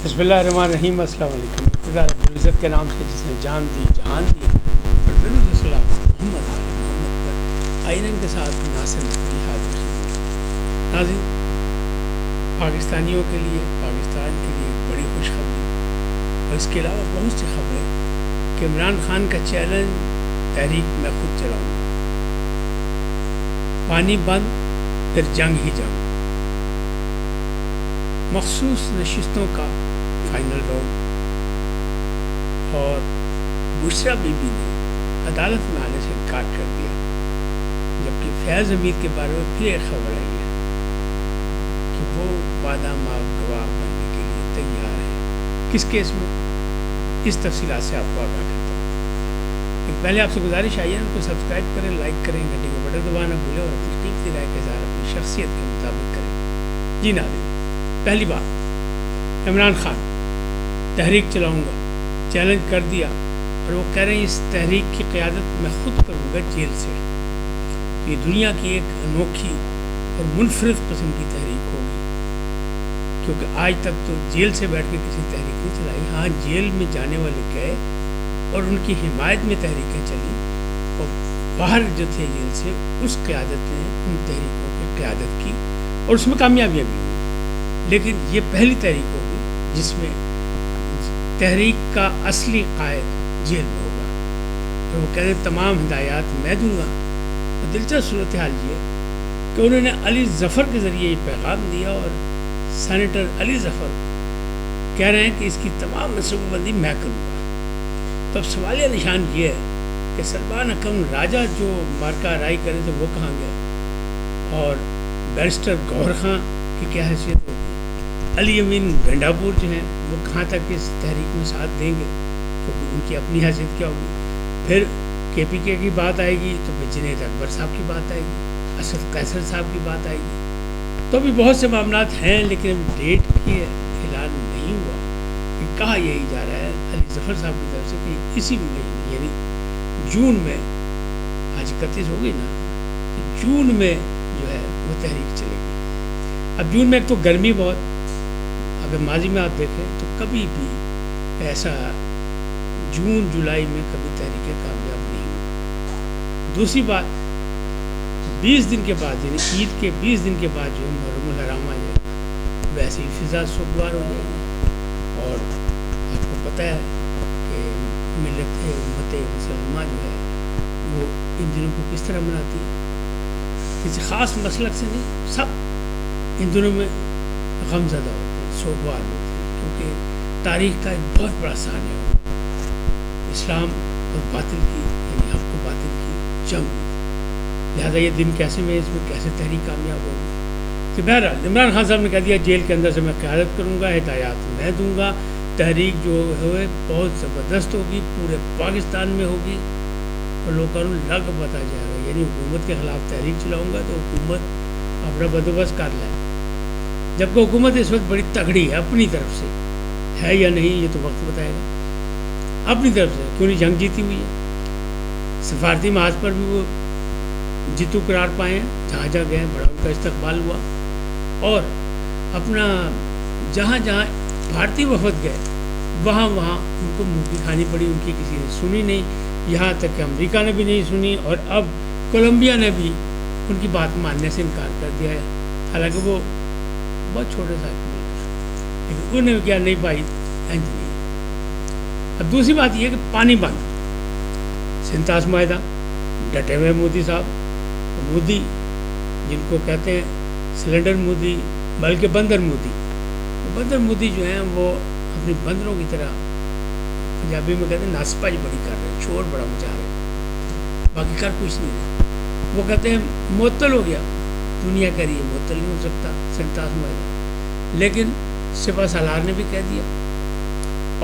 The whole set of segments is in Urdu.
بسم اللہ الرحمن الرحیم۔ السلام علیکم۔ خدا رب العزت کے نام سے جس نے جان دی جہان دی اور رسول اللہ محمد پر آئین کے ساتھ ناصر کی حاضر ہے۔ ناظرین، پاکستانیوں کے لیے، پاکستان کے لیے ایک بڑی خوشخبری اور اس کے علاوہ بہت سی خبریں کہ عمران خان کا چیلنج تحریک میں خود چلاؤں گا، پانی بند پھر جنگ ہی جنگ، مخصوص نشستوں کا فائنل راؤنڈ، اور بشرا بی بی نے عدالت میں آنے سے انکار کر دیا، جبکہ فیض حمید کے بارے میں پھر ایک خبر آئی ہے کہ وہ وعدہ ماب گواہ بننے کے لیے تیار ہے۔ کس کیس میں؟ اس تفصیلات سے آپ کو آگاہ کرتا ہوں۔ لیکن پہلے آپ سے گزارش آئی ہے ان کو سبسکرائب کریں، لائک کریں، گھنٹی کو بٹن دبانا بھولیں اور اپنی قیمتی رائے کا اظہار اپنی شخصیت کے مطابق کریں۔ جی ناظرین، پہلی بات، عمران خان تحریک چلاؤں گا، چیلنج کر دیا، اور وہ کہہ رہے ہیں اس تحریک کی قیادت میں خود کروں گا جیل سے۔ یہ دنیا کی ایک انوکھی اور منفرد قسم کی تحریک ہوگی، کیونکہ آج تک تو جیل سے بیٹھ کے کسی تحریک نہیں چلائی۔ ہاں، جیل میں جانے والے گئے اور ان کی حمایت میں تحریکیں چلی، اور باہر جو تھے جیل سے اس قیادت نے ان تحریکوں کی قیادت کی اور اس میں کامیابیاں بھی ہوئی۔ لیکن یہ پہلی تحریک ہوگی جس میں تحریک کا اصلی قائد جیل میں ہوگا، اور وہ کہتے ہیں تمام ہدایات میں دوں گا۔ اور دلچسپ صورتحال یہ ہے کہ انہوں نے علی ظفر کے ذریعے یہ پیغام دیا، اور سینیٹر علی ظفر کہہ رہے ہیں کہ اس کی تمام منصوبہ بندی میں کروں گا۔ تو اب سوالیہ نشان یہ ہے کہ سلمان اکرم راجہ جو مارکہ رائی کرے تھے وہ کہاں گئے، اور بیرسٹر گوہر خان کی کیا حیثیت ہوگی، علی امین گنڈاپور جو ہیں وہ کہاں تک اس تحریک میں ساتھ دیں گے، کیونکہ ان کی اپنی حیثیت کیا ہوگی۔ پھر کے پی کے کی بات آئے گی تو پھر جنید اکبر صاحب کی بات آئے گی، اسد قیصر صاحب کی بات آئے گی۔ تو بھی بہت سے معاملات ہیں، لیکن اب ڈیٹ کی اعلان نہیں ہوا کہ کہا یہی جا رہا ہے علی ظفر صاحب کی طرف سے کہ اسی مہینے یعنی جون میں، آج 31 ہو گئی نا، جون میں جو ہے وہ تحریک چلے گی۔ اب جون میں ایک تو گرمی بہت، اگر ماضی میں آپ دیکھیں تو کبھی بھی ایسا جون جولائی میں کبھی تحریکیں کامیاب نہیں ہوئی۔ دوسری بات، 20 دن کے بعد یعنی عید کے 20 دن کے بعد جو محرم الحرام آ جائے گا، ویسے ہی فضا سوگوار ہو جائے گی، اور آپ کو پتہ ہے کہ امت مسلمہ جو ہے وہ ان دنوں کو کس طرح مناتی ہے، کسی خاص مسلک سے نہیں، سب ان دنوں میں غم زدہ ہوتے ہیں، سوگوار ہوتے ہیں، کیونکہ تاریخ کا ایک بہت بڑا سانحہ ہے اسلام اور باطل کی، یعنی حق و باطل کی جنگ۔ لہٰذا یہ دن کیسے میں اس میں کیسے تحریک کامیاب ہوگی۔ کہ بہرحال عمران خان صاحب نے کہہ دیا جیل کے اندر سے میں قیادت کروں گا، ہدایات میں دوں گا، تحریک جو ہے بہت زبردست ہوگی، پورے پاکستان میں ہوگی، اور لوگوں کو لگ بتا جائے گا، یعنی حکومت کے خلاف تحریک چلاؤں گا تو حکومت اپنا بندوبست کر لائے، جبکہ حکومت اس وقت بڑی تگڑی ہے اپنی طرف سے، ہے یا نہیں یہ تو وقت بتائے گا۔ اپنی طرف سے کیوں نہیں جنگ جیتی ہوئی ہے، سفارتی محاذ پر بھی وہ جیتو قرار پائے ہیں، جہاں جہاں گئے بڑا ان کا استقبال ہوا، اور اپنا جہاں جہاں بھارتی وفد گئے وہاں وہاں ان کو منہ کی کھانی پڑی، ان کی کسی نے سنی نہیں، یہاں تک کہ امریکہ نے بھی نہیں سنی، اور اب کولمبیا نے بھی ان کی بات ماننے سے انکار کر دیا ہے، حالانکہ وہ بہت چھوٹے ساتھ میں، لیکن انہوں نے کیا نہیں بھائی انج نہیں۔ اب دوسری بات یہ کہ پانی بند، سنتاس معاہدہ، ڈٹے ہوئے مودی صاحب، مودی جن کو کہتے ہیں سلنڈر مودی بلکہ بندر مودی، بندر مودی جو ہیں وہ اپنی بندروں کی طرح، پنجابی میں کہتے ہیں ناسپائی بڑی کر رہے ہیں، شور بڑا مچا رہے ہیں، باقی کر کچھ نہیں ہے۔ وہ کہتے ہیں معطل ہو گیا، دنیا کہہ رہی ہے معطل نہیں ہو سکتا سنتاس معاہدہ، لیکن سپہ سالار نے بھی کہہ دیا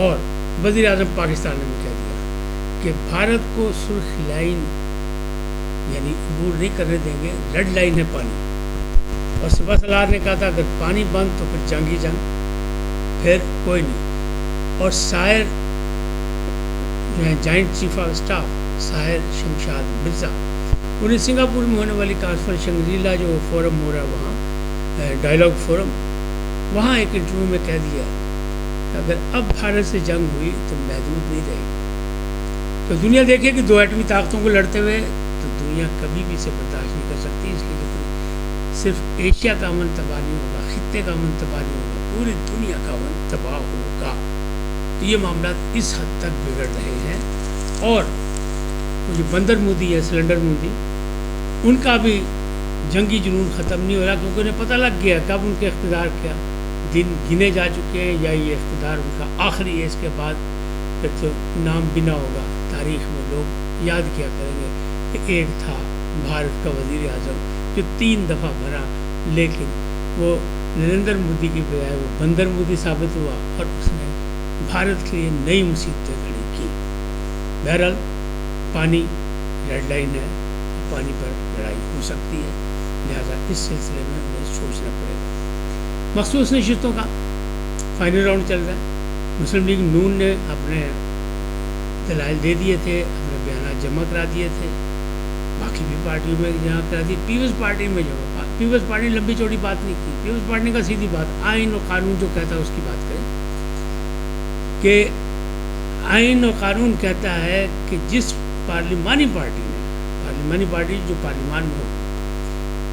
اور وزیر اعظم پاکستان نے بھی کہہ دیا کہ بھارت کو سرخ لائن یعنی عبور نہیں کرنے دیں گے، ریڈ لائن ہے پانی، اور سپہ سالار نے کہا تھا اگر پانی بند تو پھر جنگ ہی جنگ، پھر کوئی نہیں۔ اور سائر جو ہیں جوائنٹ چیف آف اسٹاف سائر شمشاد مرزا، انہیں سنگاپور میں ہونے والی کانفرنس شنگریلا جو فورم ہو رہا ہے وہاں ڈائلاگ فورم، وہاں ایک انٹرویو میں کہہ دیا کہ اگر اب بھارت سے جنگ ہوئی تو محدود نہیں رہے گی. تو دنیا دیکھے کہ 2 ایٹمی طاقتوں کو لڑتے ہوئے تو دنیا کبھی بھی اسے برداشت نہیں کر سکتی. اس لیے کہ صرف ایشیا کا امن تباہ نہیں ہوگا, خطے کا امن تباہ نہیں ہوگا, پوری دنیا کا امن تباہ ہوگا. تو یہ معاملات اس حد تک بگڑ رہے ہیں. اور وہ جو بندر مودی ہے, سلنڈر مودی, ان کا بھی جنگی جنون ختم نہیں ہو رہا, کیونکہ انہیں پتہ لگ گیا کب ان کے اقتدار کیا دن گنے جا چکے ہیں, یا یہ اقتدار ان کا آخری ہے. اس کے بعد پھر تو نام بنا ہوگا, تاریخ میں لوگ یاد کیا کریں گے کہ ایک تھا بھارت کا وزیر اعظم جو 3 دفعہ بھرا, لیکن وہ نریندر مودی کی بجائے وہ بندر مودی ثابت ہوا اور اس نے بھارت کے لیے نئی مصیبتیں کھڑی کی. بہرحال پانی ریڈ لائن ہے, پانی پر لڑائی ہو سکتی ہے, لہذا اس سلسلے میں ہمیں سوچنا پڑے گا. مخصوص نشستوں کا فائنل راؤنڈ چل رہا ہے. مسلم لیگ نون نے اپنے دلائل دے دیے تھے, اپنے بیانات جمع کرا دیے تھے, باقی بھی پارٹیوں میں جمع کرا دی. پیپلز پارٹی میں جمع, پیپلز پارٹی نے لمبی چوڑی بات نہیں کی. پیپلز پارٹی کا سیدھی بات, آئین اور قانون جو کہتا ہے اس کی بات کریں کہ آئین اور قانون کہتا ہے کہ جس پارلیمانی پارٹی جو پارلیمان میں ہو,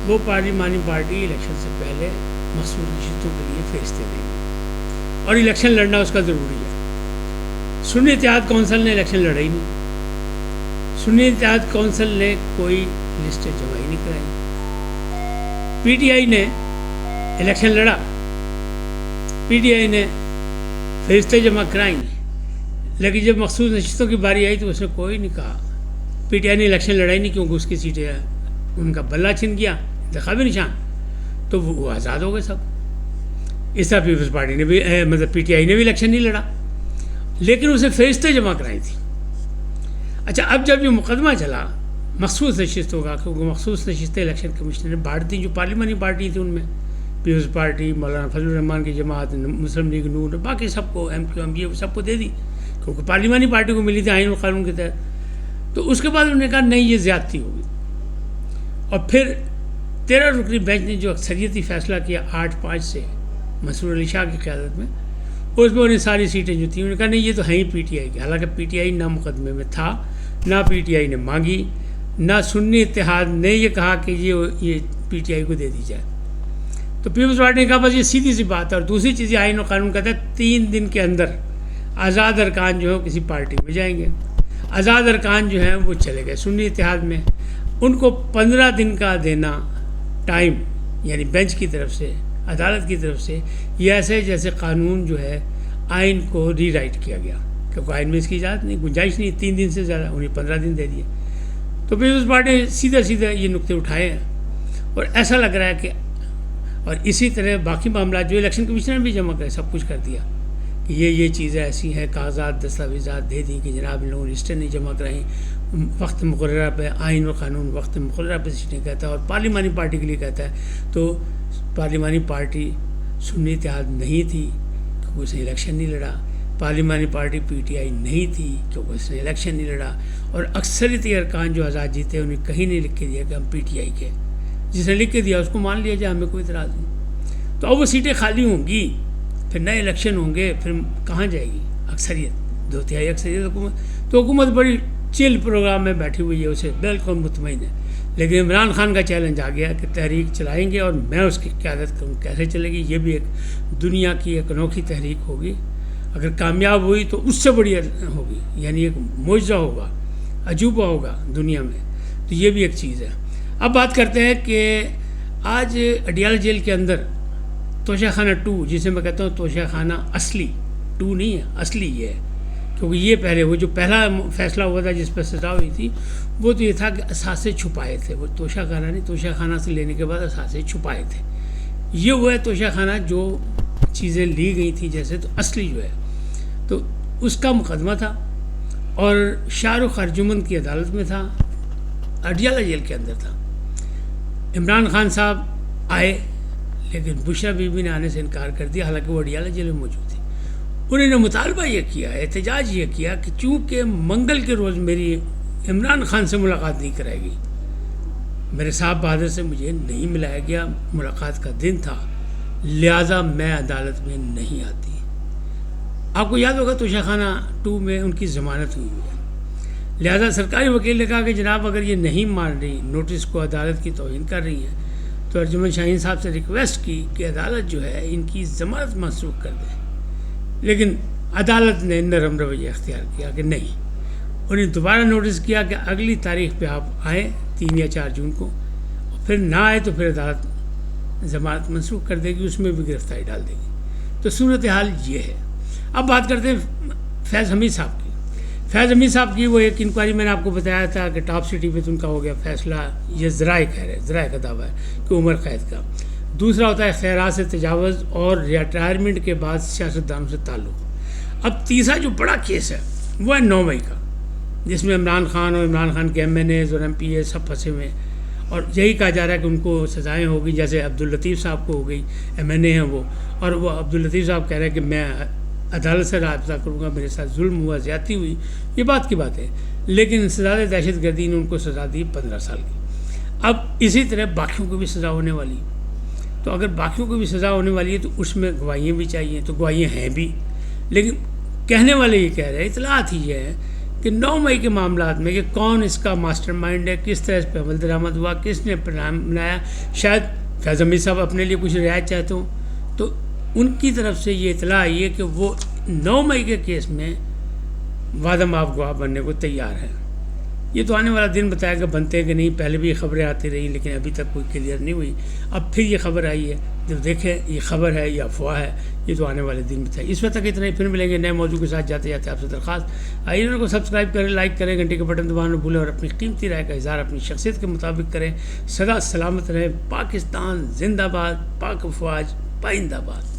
وہ پارلیمانی پارٹی الیکشن سے پہلے مخصوص نشستوں کے لیے فیصلے دے گی, اور الیکشن لڑنا اس کا ضروری ہے. سنی اتحاد کونسل نے الیکشن لڑا ہی نہیں. سنی اتحاد کونسل نے کوئی لسٹیں جمع ہی نہیں کرائی. پی ٹی آئی نے الیکشن لڑا, پی ٹی آئی نے فہرستیں جمع کرائیں, لیکن جب مخصوص نشستوں کی باری آئی تو اس نے کوئی نہیں کہا. پی ٹی آئی نے الیکشن لڑائی نہیں, کیونکہ اس کی سیٹیں ان کا بلہ چھن گیا, انتخابی نشان, تو وہ آزاد ہو گئے سب. اس طرح پیپلز پارٹی نے بھی مطلب پی ٹی آئی نے بھی الیکشن نہیں لڑا, لیکن اسے فہرستیں جمع کرائی تھیں. اچھا, اب جب یہ مقدمہ چلا مخصوص نشستوں کا, کیونکہ مخصوص نشستیں الیکشن کمیشن نے بانٹ دیں جو پارلیمانی پارٹی تھی, ان میں پیپلز پارٹی, مولانا فضل الرحمان کی جماعت, مسلم لیگ نون, باقی سب کو, ایم کیو ایم, یہ سب کو دے دی, کیونکہ پارلیمانی پارٹی کو ملی تھی آئین و قانون کے تحت. تو اس کے بعد انہوں نے کہا نہیں, یہ زیادتی ہوگی. اور پھر 13 رکنی بینچ نے جو اکثریتی فیصلہ کیا 8-5 سے مسرور علی شاہ کی قیادت میں, اس میں انہیں ساری سیٹیں جو تھیں انہوں نے کہا نہیں, یہ تو ہے ہی پی ٹی آئی کی. حالانکہ پی ٹی آئی نہ مقدمے میں تھا, نہ پی ٹی آئی نے مانگی, نہ سنی اتحاد نے یہ کہا کہ یہ پی ٹی آئی کو دے دی جائے. تو پیپلز پارٹی نے کہا بس یہ سیدھی سی بات ہے. اور دوسری چیز آئین و قانون کہتا ہے 3 دن کے اندر آزاد ارکان جو ہیں کسی پارٹی میں جائیں گے. آزاد ارکان جو ہیں وہ چلے گئے سنی اتحاد میں, ان کو 15 دن کا دینا ٹائم, یعنی بینچ کی طرف سے, عدالت کی طرف سے, یہ ایسے جیسے قانون جو ہے آئین کو ری رائٹ کیا گیا, کیونکہ آئین میں اس کی اجازت نہیں, گنجائش نہیں, 3 دن سے زیادہ, انہیں 15 دن دے دیے. تو پیپلز پارٹی نے سیدھا یہ نقطے اٹھائے ہیں, اور ایسا لگ رہا ہے کہ, اور اسی طرح باقی معاملات جو الیکشن کمیشن نے بھی جمع کرے, سب کچھ کر دیا کہ یہ چیزیں ایسی ہیں, کاغذات دستاویزات دے دیں کہ جناب ان لوگوں نے لسٹیں نہیں جمع کرائیں, وقت مقررہ پہ آئین و قانون وقت مقررہ پہ سیٹیں کہتا ہے, اور پارلیمانی پارٹی کے لیے کہتا ہے. تو پارلیمانی پارٹی سنی اتحاد نہیں تھی کیونکہ اس نے الیکشن نہیں لڑا, پارلیمانی پارٹی پی ٹی آئی نہیں تھی کیونکہ اس نے الیکشن نہیں لڑا, اور اکثریتی ارکان جو آزاد جیتے انہیں کہیں نہیں لکھ کے دیا کہ ہم پی ٹی آئی کے, جس نے لکھ کے دیا اس کو مان لیا جائے, ہمیں کوئی اعتراض نہیں. تو اب وہ سیٹیں خالی ہوں گی, پھر نئے الیکشن ہوں گے, پھر کہاں جائے گی اکثریت, 2/3 اکثریت حکومت. تو حکومت بڑی چل پروگرام میں بیٹھی ہوئی ہے, اسے بالکل مطمئن ہے. لیکن عمران خان کا چیلنج آ گیا کہ تحریک چلائیں گے اور میں اس کی قیادت کروں, کیسے چلے گی؟ یہ بھی ایک دنیا کی ایک انوکھی تحریک ہوگی, اگر کامیاب ہوئی تو اس سے بڑی ہوگی, یعنی ایک معجزہ ہوگا, عجوبہ ہوگا دنیا میں. تو یہ بھی ایک چیز ہے. اب بات کرتے ہیں کہ آج اڈیالہ جیل کے اندر توشہ خانہ 2, جسے میں کہتا ہوں توشہ خانہ اصلی 2 نہیں ہے, اصلی یہ ہے, کیونکہ یہ پہلے وہ جو پہلا فیصلہ ہوا تھا جس پہ سزا ہوئی تھی وہ تو یہ تھا کہ اثاثے چھپائے تھے, وہ توشہ خانہ نہیں, توشہ خانہ سے لینے کے بعد اثاثے چھپائے تھے. یہ وہ ہے توشہ خانہ جو چیزیں لی گئی تھیں جیسے, تو اصلی جو ہے تو اس کا مقدمہ تھا, اور شاہ رخ ارجمن کی عدالت میں تھا, اڈیالہ جیل کے اندر تھا. عمران خان صاحب آئے, لیکن بشرا بی بی نے آنے سے انکار کر دیا, حالانکہ وہ اڈیالہ جیل میں موجود تھی. انہوں نے مطالبہ یہ کیا, احتجاج یہ کیا کہ چونکہ منگل کے روز میری عمران خان سے ملاقات نہیں کرائے گی, میرے صاحب بہادر سے مجھے نہیں ملایا گیا, ملاقات کا دن تھا, لہٰذا میں عدالت میں نہیں آتی. آپ کو یاد ہوگا توشہ خانہ 2 میں ان کی ضمانت ہوئی ہے، لہذا سرکاری وکیل نے کہا کہ جناب اگر یہ نہیں مان رہی، نوٹس کو عدالت کی توہین کر رہی ہیں، تو ارجمن شاہین صاحب سے ریکویسٹ کی کہ عدالت جو ہے ان کی ضمانت منسوخ کر دے، لیکن عدالت نے نرم رویہ اختیار کیا کہ نہیں، انہیں دوبارہ نوٹس کیا کہ اگلی تاریخ پہ آپ آئیں 3 یا 4 جون کو، اور پھر نہ آئے تو پھر عدالت ضمانت منسوخ کر دے گی، اس میں بھی گرفتاری ڈال دے گی۔ تو صورتحال یہ ہے۔ اب بات کرتے ہیں فیض حمید صاحب کی۔ فیض حمید صاحب کی وہ ایک انکوائری میں نے آپ کو بتایا تھا کہ ٹاپ سٹی پہ تو ان کا ہو گیا فیصلہ، یہ ذرائع کہہ رہے ہیں، ذرائع کا دعویٰ ہے کہ عمر قید کا۔ دوسرا ہوتا ہے خیرات سے تجاوز اور ریٹائرمنٹ کے بعد سیاستدانوں سے تعلق۔ اب تیسرا جو بڑا کیس ہے وہ ہے 9 مئی کا، جس میں عمران خان اور عمران خان کے MNAs اور MPA سب پھنسے ہوئے ہیں، اور یہی کہا جا رہا ہے کہ ان کو سزائیں ہو گئی، جیسے عبداللطیف صاحب کو ہو گئی، MNA ہیں وہ، اور وہ عبداللطیف صاحب کہہ رہے ہیں کہ میں عدالت سے رابطہ کروں گا، میرے ساتھ ظلم ہوا، زیادتی ہوئی، یہ بات کی بات ہے، لیکن سزا دہشت گردی نے ان کو سزا دی 15 سال کی۔ اب اسی طرح باقیوں کو بھی سزا ہونے والی، تو اگر باقیوں کو بھی سزا ہونے والی ہے تو اس میں گواہیاں بھی چاہیے، تو گواہیاں ہیں بھی، لیکن کہنے والے یہ کہہ رہے ہیں، اطلاعات ہی یہ ہے کہ 9 مئی کے معاملات میں کہ کون اس کا ماسٹر مائنڈ ہے، کس طرح اس پہ عمل درآمد ہوا، کس نے پلان بنایا، شاید فیض حمید صاحب اپنے لیے کچھ رعایت چاہتے ہوں، تو ان کی طرف سے یہ اطلاع آئی ہے کہ وہ 9 مئی کے کیس میں وعدہ معاف گواہ بننے کو تیار ہیں۔ یہ تو آنے والا دن بتائے گا بنتے ہیں کہ نہیں، پہلے بھی یہ خبریں آتی رہی لیکن ابھی تک کوئی کلیئر نہیں ہوئی، اب پھر یہ خبر آئی ہے، جب دیکھیں یہ خبر ہے یا افواہ ہے، یہ تو آنے والے دن بتائے۔ اس وقت تک اتنا ہی، پھر ملیں گے نئے موضوع کے ساتھ۔ جاتے جاتے آپ سے درخواست، آئیے ان کو سبسکرائب کریں، لائک کریں، گھنٹی کا بٹن دبانا نہ بھولیں، اور اپنی قیمتی رائے کا اظہار اپنی شخصیت کے مطابق کریں۔ سدا سلامت رہیں۔ پاکستان زندہ باد، پاک افواج پائندہ باد۔